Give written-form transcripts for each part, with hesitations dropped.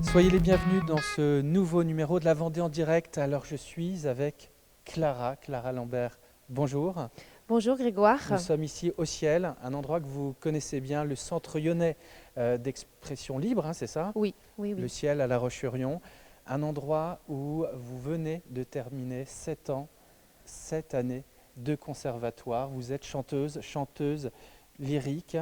Soyez les bienvenus dans ce nouveau numéro de la Vendée en direct. Alors je suis avec Clara Lambert. Bonjour. Bonjour Grégoire. Nous sommes ici au Ciel, un endroit que vous connaissez bien, le centre lyonnais d'expression libre, c'est ça? Oui, oui, oui. Le Ciel à La Roche-sur-Yon, un endroit où vous venez de terminer 7 ans, 7 années de conservatoire. Vous êtes chanteuse lyrique,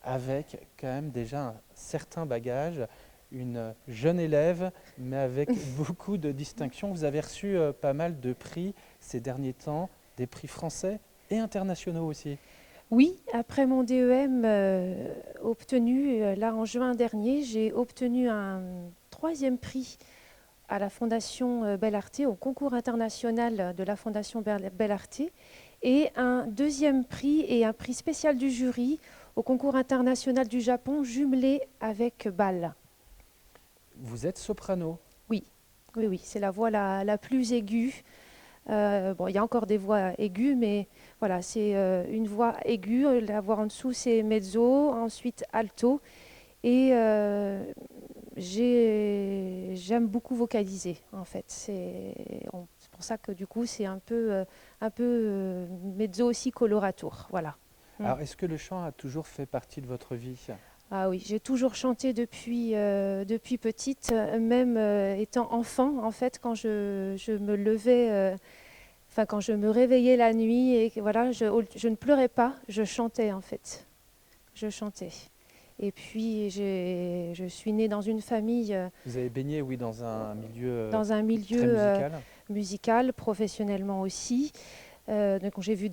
avec quand même déjà un certain bagage. Une jeune élève, mais avec beaucoup de distinctions. Vous avez reçu pas mal de prix ces derniers temps, des prix français et internationaux aussi. Oui, après mon DEM obtenu là en juin dernier, j'ai obtenu un 3e prix à la Fondation Belarte, au concours international de la Fondation Belarte, et un 2e prix et un prix spécial du jury au concours international du Japon, jumelé avec Bâle. Vous êtes soprano. Oui, oui, oui, c'est la voix la plus aiguë. Bon, il y a encore des voix aiguës, mais voilà, c'est une voix aiguë. La voix en dessous, c'est mezzo, ensuite alto. Et j'aime beaucoup vocaliser, en fait. C'est pour ça que du coup, c'est un peu mezzo aussi coloratour. Voilà. Alors, est-ce que le chant a toujours fait partie de votre vie ? Ah oui, j'ai toujours chanté depuis petite, même étant enfant, en fait, quand je me levais, enfin quand je me réveillais la nuit, et que, voilà, je ne pleurais pas, je chantais en fait. Je chantais. Et puis je suis née dans une famille, Vous avez baigné, oui, dans un milieu très musical. musical, professionnellement aussi. Donc j'ai vu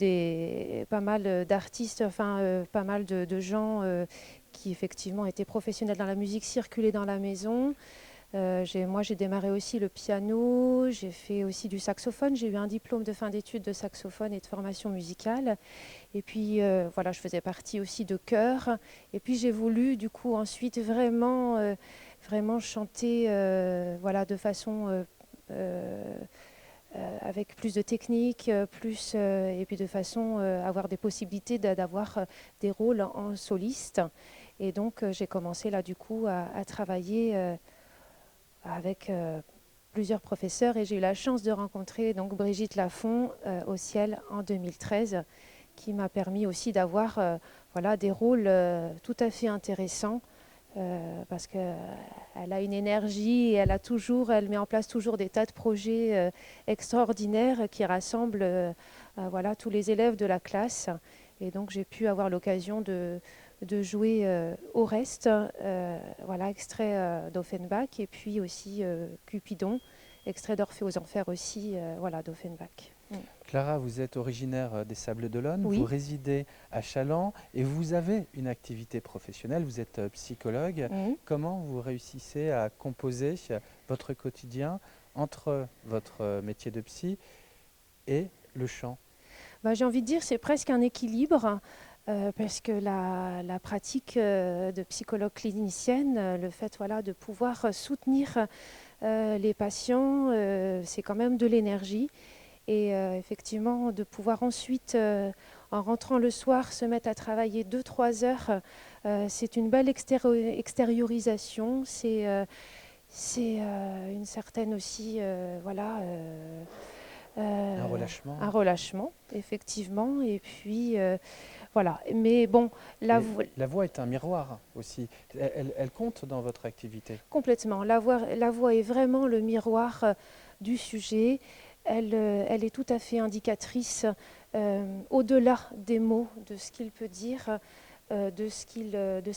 pas mal d'artistes, enfin pas mal de gens qui effectivement étaient professionnels dans la musique circuler dans la maison. Moi j'ai démarré aussi le piano, j'ai fait aussi du saxophone, j'ai eu un diplôme de fin d'études de saxophone et de formation musicale. Et puis voilà, je faisais partie aussi de chœur. Et puis j'ai voulu du coup ensuite vraiment chanter voilà, de façon avec plus de technique, et puis de façon avoir des possibilités d'avoir des rôles en soliste. Et donc j'ai commencé là du coup à travailler avec plusieurs professeurs, et j'ai eu la chance de rencontrer donc Brigitte Lafont au Ciel en 2013, qui m'a permis aussi d'avoir voilà, des rôles tout à fait intéressants. Parce qu'elle a une énergie et elle met en place toujours des tas de projets extraordinaires qui rassemblent voilà, tous les élèves de la classe. Et donc j'ai pu avoir l'occasion de jouer au reste, voilà, extrait d'Offenbach, et puis aussi Cupidon, extrait d'Orphée aux Enfers aussi, voilà, d'Offenbach. Clara, vous êtes originaire des Sables-d'Olonne, Oui. Vous résidez à Challans et vous avez une activité professionnelle, vous êtes psychologue. Comment vous réussissez à composer votre quotidien entre votre métier de psy et le chant ? J'ai envie de dire c'est presque un équilibre, parce que la pratique de psychologue clinicienne, le fait voilà, de pouvoir soutenir les patients, c'est quand même de l'énergie. Et effectivement, de pouvoir ensuite, en rentrant le soir, se mettre à travailler 2-3 heures, c'est une belle extériorisation. C'est une certaine aussi, voilà, Un relâchement. un relâchement, effectivement. Et puis, voilà. Mais bon, la voix est un miroir aussi. Elle compte dans votre activité. Complètement. La voix est vraiment le miroir du sujet. Elle est tout à fait indicatrice, au-delà des mots, de ce qu'il peut dire, de ce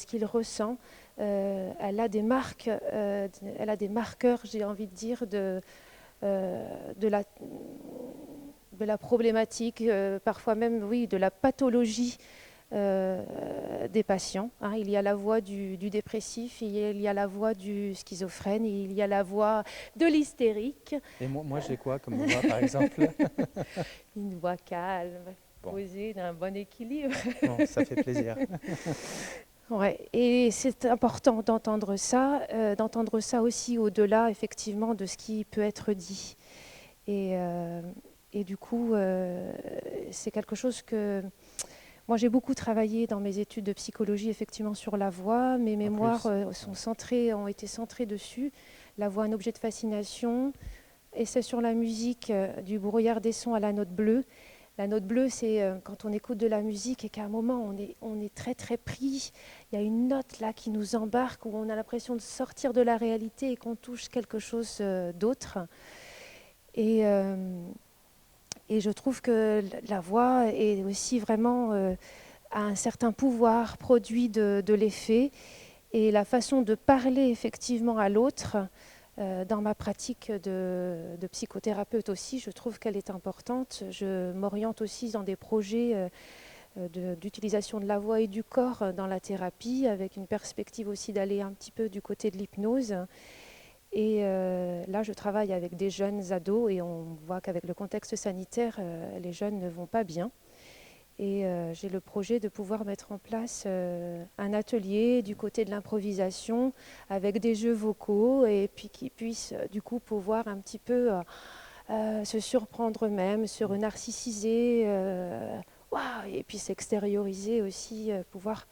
qu'il ressent. Elle a des marques, elle a des marqueurs, j'ai envie de dire, de la problématique, parfois même, oui, de la pathologie des patients. Hein. Il y a la voix du dépressif, il y a la voix du schizophrène, il y a la voix de l'hystérique. Et moi j'ai quoi comme voix, par exemple? Une voix calme, posée, d'un bon équilibre. Bon, ça fait plaisir. Ouais, et c'est important d'entendre ça aussi au-delà effectivement de ce qui peut être dit. Et, euh, et du coup, c'est quelque chose que moi j'ai beaucoup travaillé dans mes études de psychologie effectivement sur la voix. Mes En mémoires plus. ont été centrées dessus. La voix, un objet de fascination. Et c'est sur la musique, du brouillard des sons à la note bleue. La note bleue, c'est quand on écoute de la musique et qu'à un moment on est très très pris. Il y a une note là qui nous embarque où on a l'impression de sortir de la réalité et qu'on touche quelque chose d'autre. Et, euh, et je trouve que la voix est aussi vraiment a un certain pouvoir produit de l'effet et la façon de parler effectivement à l'autre. Dans ma pratique de psychothérapeute aussi, je trouve qu'elle est importante. Je m'oriente aussi dans des projets d'utilisation de la voix et du corps dans la thérapie, avec une perspective aussi d'aller un petit peu du côté de l'hypnose. Et là, je travaille avec des jeunes ados et on voit qu'avec le contexte sanitaire, les jeunes ne vont pas bien. Et j'ai le projet de pouvoir mettre en place un atelier du côté de l'improvisation avec des jeux vocaux et puis qui puissent du coup pouvoir un petit peu se surprendre eux-mêmes, se renarcissiser, waouh, et puis s'extérioriser aussi, pouvoir,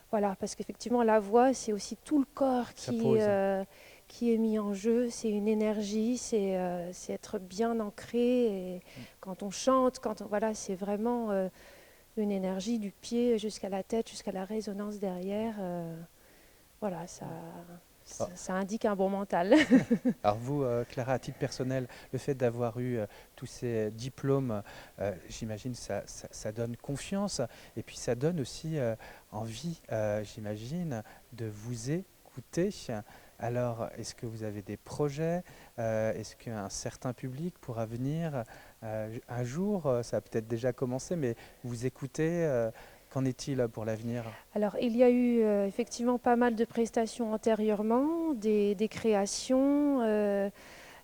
voilà, parce qu'effectivement la voix c'est aussi tout le corps Ça pose. qui est mis en jeu, c'est une énergie, c'est être bien ancré et quand on chante, voilà, c'est vraiment une énergie du pied jusqu'à la tête, jusqu'à la résonance derrière. Voilà, ça indique un bon mental. Alors vous, Clara, à titre personnel, le fait d'avoir eu tous ces diplômes, j'imagine ça donne confiance et puis ça donne aussi envie, j'imagine, de vous écouter. Alors, est-ce que vous avez des projets? Est-ce qu'un certain public pourra venir un jour? Ça a peut-être déjà commencé, mais vous écoutez. Qu'en est-il pour l'avenir? Alors, il y a eu effectivement pas mal de prestations antérieurement, des créations.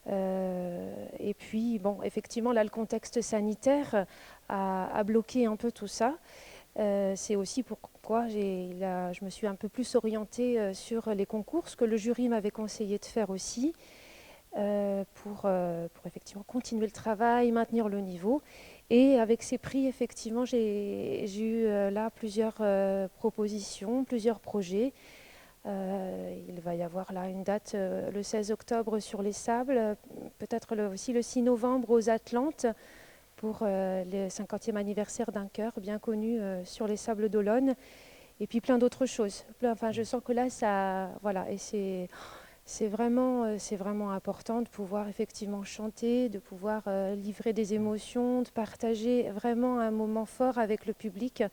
Et puis, bon, effectivement, là, le contexte sanitaire a bloqué un peu tout ça. C'est aussi pourquoi je me suis un peu plus orientée sur les concours, ce que le jury m'avait conseillé de faire aussi, pour effectivement continuer le travail, maintenir le niveau. Et avec ces prix, effectivement, j'ai eu là plusieurs propositions, plusieurs projets. Il va y avoir là une date le 16 octobre sur les Sables, peut-être aussi le 6 novembre aux Atlantes pour le 50e anniversaire d'un chœur bien connu sur les Sables d'Olonne, et puis plein d'autres choses. Enfin, je sens que là, ça, voilà, et c'est vraiment important de pouvoir effectivement chanter, de pouvoir livrer des émotions, de partager vraiment un moment fort avec le public,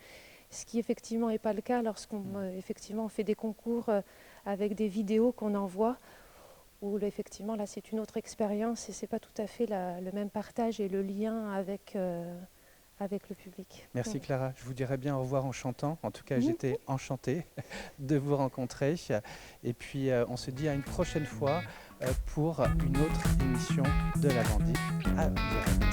ce qui effectivement n'est pas le cas lorsqu'on effectivement fait des concours avec des vidéos qu'on envoie, où là, effectivement là c'est une autre expérience et c'est pas tout à fait le même partage et le lien avec le public. Merci Clara, je vous dirais bien au revoir en chantant. En tout cas, Mhm. j'étais enchanté de vous rencontrer. Et puis, on se dit à une prochaine fois pour une autre émission de La Vendée à direct.